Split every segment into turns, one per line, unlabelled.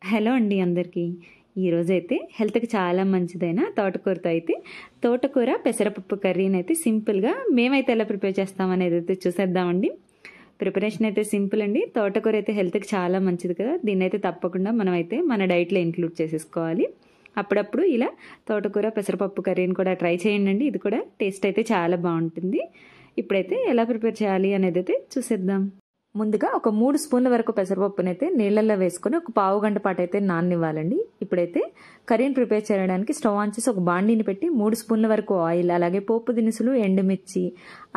Hello అండి అందరికీ. ఈరోజైతే హెల్త్‌కి చాలా మంచిదైన తోటకూరతో అయితే తోటకూర పెసరపప్పు కర్రీనైతే సింపుల్‌గా మేమైతే ఎలా ప్రిపేర్ చేస్తామనేదైతే చూసేద్దామండి. ప్రిపరేషన్ అయితే సింపుల్ అండి. తోటకూర అయితే హెల్త్‌కి చాలా మంచిది కదా! దీన్నైతే తప్పకుండా మనమైతే మన డైట్‌లో ఇంక్లూడ్ చేసేసుకోవాలి. అప్పుడప్పుడు ఇలా తోటకూర పెసరపప్పు కర్రీని కూడా ట్రై చేయండండి. ఇది కూడా టేస్ట్ అయితే చాలా బావుంటుంది. ఇప్పుడైతే ఎలా ప్రిపేర్ చేయాలి అనేదైతే చూసేద్దాం. ముందుగా ఒక 3 స్పూన్ల వరకు పెసరపప్పునైతే నీళ్ళల్లో వేసుకొని ఒక పావు గంట పాటు అయితే నాననివ్వాలండి. ఇప్పుడైతే కర్రీని ప్రిపేర్ చేయడానికి స్టవ్ ఆన్ చేసి ఒక బాండీని పెట్టి 3 స్పూన్ల వరకు ఆయిల్, అలాగే పోపు దినుసులు, ఎండుమిర్చి,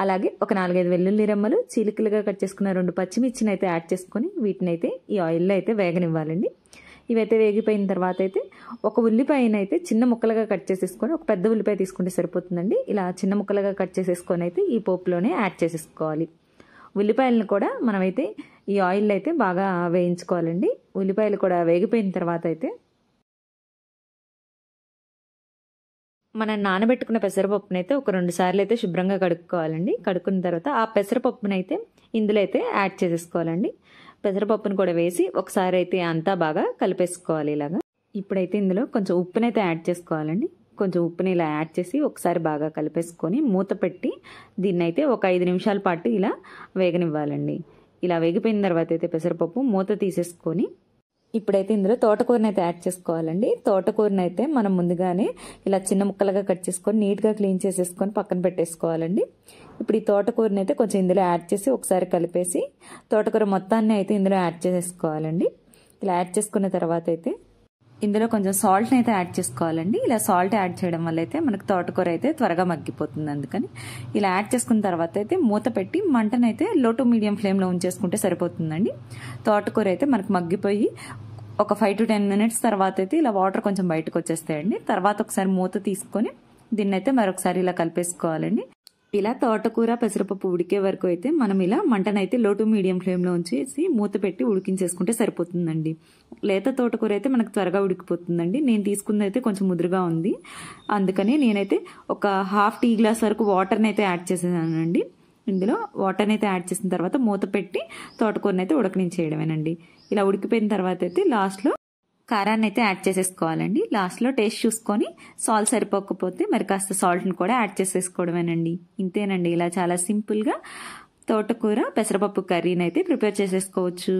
అలాగే ఒక 4-5 వెల్లుల్లి రెమ్మలు, చీలికలుగా కట్ చేసుకున్న 2 పచ్చిమిర్చిని అయితే యాడ్ చేసుకొని వీటినైతే ఈ ఆయిల్లో అయితే వేగనివ్వాలండి. ఇవైతే వేగిపోయిన తర్వాత అయితే ఒక ఉల్లిపాయని అయితే చిన్న ముక్కలుగా కట్ చేసేసుకొని, ఒక పెద్ద ఉల్లిపాయ తీసుకుంటే సరిపోతుందండి. ఇలా చిన్న ముక్కలుగా కట్ చేసేసుకొని అయితే ఈ పోపులోనే యాడ్ చేసేసుకోవాలి. ఉల్లిపాయలను కూడా మనమైతే ఈ ఆయిల్లో అయితే బాగా వేయించుకోవాలండి. ఉల్లిపాయలు కూడా వేగిపోయిన తర్వాత అయితే మనం నానబెట్టుకున్న పెసరపప్పునైతే ఒక 2 సార్లు అయితే శుభ్రంగా కడుక్కోవాలండి. కడుక్కున్న తర్వాత ఆ పెసరపప్పునైతే ఇందులో అయితే యాడ్ చేసేసుకోవాలండి. పెసరపప్పును కూడా వేసి ఒకసారి అయితే అంతా బాగా కలిపేసుకోవాలి ఇలాగా. ఇప్పుడైతే ఇందులో కొంచెం ఉప్పునైతే యాడ్ చేసుకోవాలండి. కొంచెం ఉప్పుని ఇలా యాడ్ చేసి ఒకసారి బాగా కలిపేసుకొని మూత పెట్టి దీన్నైతే ఒక 5 నిమిషాల పాటు ఇలా వేగనివ్వాలండి. ఇలా వేగిపోయిన తర్వాత అయితే పెసరపప్పు మూత తీసేసుకొని ఇప్పుడైతే ఇందులో తోటకూరని అయితే యాడ్ చేసుకోవాలండి. తోటకూరని అయితే మనం ముందుగానే ఇలా చిన్న ముక్కలుగా కట్ చేసుకొని నీట్గా క్లీన్ చేసేసుకొని పక్కన పెట్టేసుకోవాలండి. ఇప్పుడు ఈ తోటకూరని అయితే కొంచెం ఇందులో యాడ్ చేసి ఒకసారి కలిపేసి తోటకూర మొత్తాన్ని అయితే ఇందులో యాడ్ చేసేసుకోవాలండి. ఇలా యాడ్ చేసుకున్న తర్వాత అయితే ఇందులో కొంచెం సాల్ట్ని అయితే యాడ్ చేసుకోవాలండి. ఇలా సాల్ట్ యాడ్ చేయడం వల్ల అయితే మనకు తోటకూర అయితే త్వరగా మగ్గిపోతుంది. అందుకని ఇలా యాడ్ చేసుకున్న తర్వాత అయితే మూత పెట్టి మంటనైతే లో టు మీడియం ఫ్లేమ్లో ఉంచేసుకుంటే సరిపోతుందండి. తోటకూర అయితే మనకు మగ్గిపోయి ఒక 5 to 10 minutes తర్వాత అయితే ఇలా వాటర్ కొంచెం బయటకు వచ్చేస్తాయండి. తర్వాత ఒకసారి మూత తీసుకొని దీన్నైతే మరొకసారి ఇలా కలిపేసుకోవాలండి. ఇలా తోటకూర పెసరపప్పు ఉడికే వరకు అయితే మనం ఇలా మంటనైతే లో టు మీడియం ఫ్లేమ్లో ఉంచేసి మూత పెట్టి ఉడికించేసుకుంటే సరిపోతుందండి. లేత తోటకూర అయితే మనకు త్వరగా ఉడికిపోతుందండి. నేను తీసుకుంది అయితే కొంచెం ముదురుగా ఉంది. అందుకని నేనైతే ఒక హాఫ్ టీ గ్లాస్ వరకు వాటర్ని అయితే యాడ్ చేసేసానండి. ఇందులో వాటర్ని అయితే యాడ్ చేసిన తర్వాత మూత పెట్టి తోటకూరని అయితే ఉడకనించేయడమేనండి. ఇలా ఉడికిపోయిన తర్వాత అయితే లాస్ట్లో కారాన్ని అయితే యాడ్ చేసేసుకోవాలండి. లాస్ట్లో టేస్ట్ చూసుకొని సాల్ట్ సరిపోకపోతే మరి కాస్త సాల్ట్ని కూడా యాడ్ చేసేసుకోవడమేనండి. ఇంతేనండి. ఇలా చాలా సింపుల్గా తోటకూర పెసరపప్పు కర్రీని అయితే ప్రిపేర్ చేసేసుకోవచ్చు.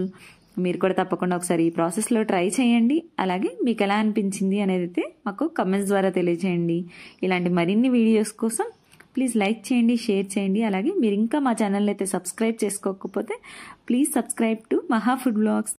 మీరు కూడా తప్పకుండా ఒకసారి ఈ ప్రాసెస్లో ట్రై చేయండి. అలాగే మీకు ఎలా అనిపించింది అనేది అయితే మాకు కమెంట్స్ ద్వారా తెలియజేయండి. ఇలాంటి మరిన్ని వీడియోస్ కోసం ప్లీజ్ లైక్ చేయండి, షేర్ చేయండి. అలాగే మీరు ఇంకా మా ఛానల్ని అయితే సబ్స్క్రైబ్ చేసుకోకపోతే ప్లీజ్ సబ్స్క్రైబ్ టు మహా ఫుడ్ వ్లాగ్స్.